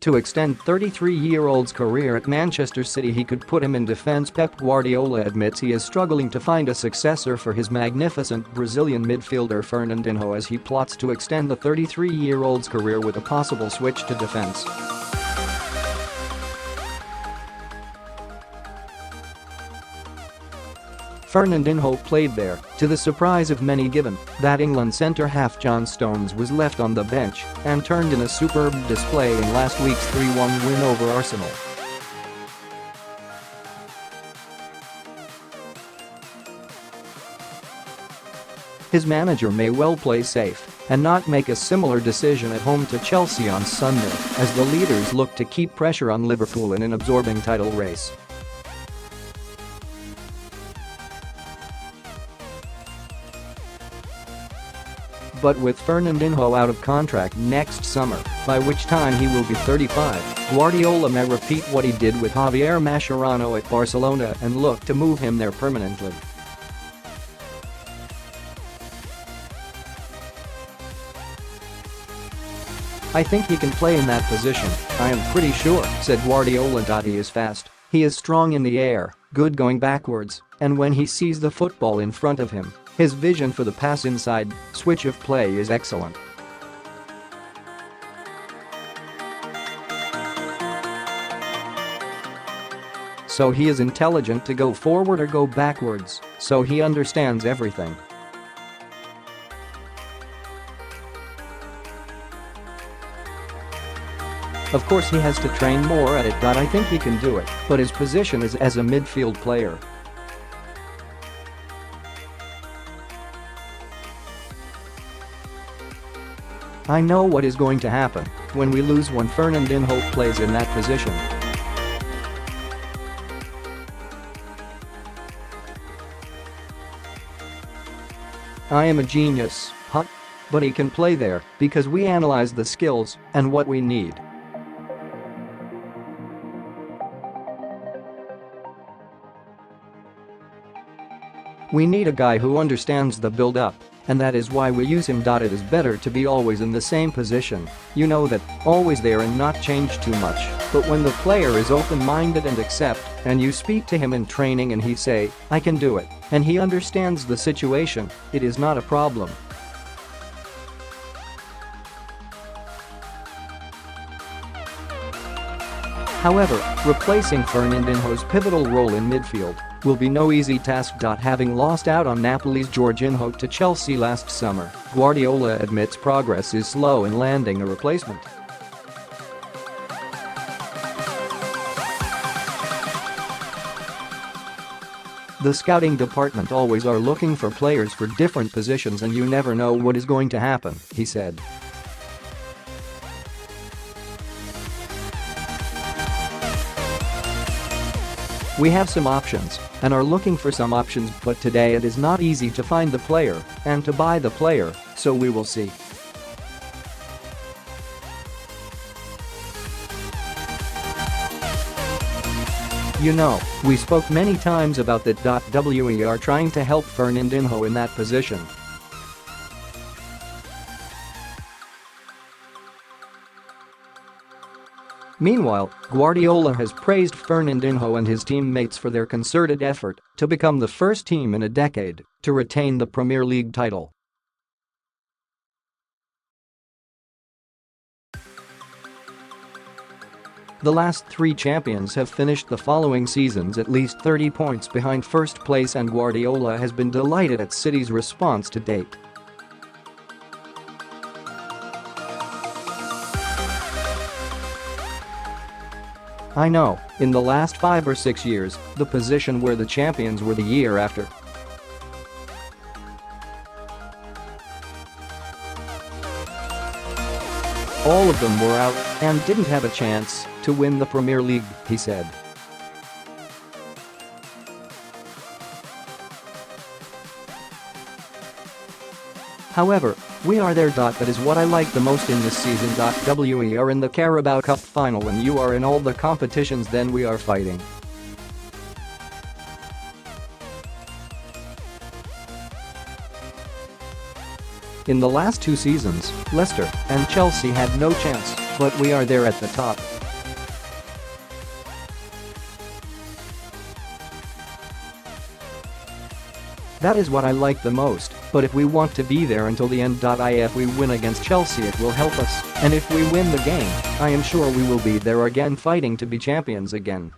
To extend 33-year-old's career at Manchester City, he could put him in defence. Pep Guardiola admits he is struggling to find a successor for his magnificent Brazilian midfielder Fernandinho as he plots to extend the 33-year-old's career with a possible switch to defence. Fernandinho played there, to the surprise of many given that England centre-half John Stones was left on the bench and turned in a superb display in last week's 3-1 win over Arsenal. His manager may well play safe and not make a similar decision at home to Chelsea on Sunday as the leaders look to keep pressure on Liverpool in an absorbing title race. But with Fernandinho out of contract next summer, by which time he will be 35, Guardiola may repeat what he did with Javier Mascherano at Barcelona and look to move him there permanently. "I think he can play in that position, I am pretty sure," said Guardiola. "He is fast, he is strong in the air, good going backwards, and when he sees the football in front of him, his vision for the pass inside, switch of play is excellent. So he is intelligent to go forward or go backwards, so he understands everything." Of course he has to train more at it. "I think he can do it, but his position is as a midfield player. I know what is going to happen when we lose when Fernandinho plays in that position. I am a genius, but he can play there because we analyze the skills and what we need. We need a guy who understands the build-up, and that is why we use him. It is better to be always in the same position, you know that, always there and not change too much, but when the player is open-minded and accept, and you speak to him in training and he say, I can do it, and he understands the situation, it is not a problem." However, replacing Fernandinho's pivotal role in midfield will be no easy task. Having lost out on Napoli's Jorginho to Chelsea last summer, Guardiola admits progress is slow in landing a replacement. "The scouting department always are looking for players for different positions and you never know what is going to happen," he said. "We have some options and are looking for some options, but today it is not easy to find the player and to buy the player, so we will see." "You know, we spoke many times about that.We are trying to help Fernandinho in that position." Meanwhile, Guardiola has praised Fernandinho and his teammates for their concerted effort to become the first team in a decade to retain the Premier League title. The last three champions have finished the following seasons at least 30 points behind first place, and Guardiola has been delighted at City's response to date. "I know, in the last 5 or 6 years, the position where the champions were the year after. All of them were out and didn't have a chance to win the Premier League," he said. "However, we are there. That is what I like the most in this season. We are in the Carabao Cup Final and you are in all the competitions, then we are fighting." In the last 2 seasons, Leicester and Chelsea had no chance, but we are there at the top. That is what I like the most, but if we want to be there until the end.If we win against Chelsea it will help us, and if we win the game, I am sure we will be there again fighting to be champions again.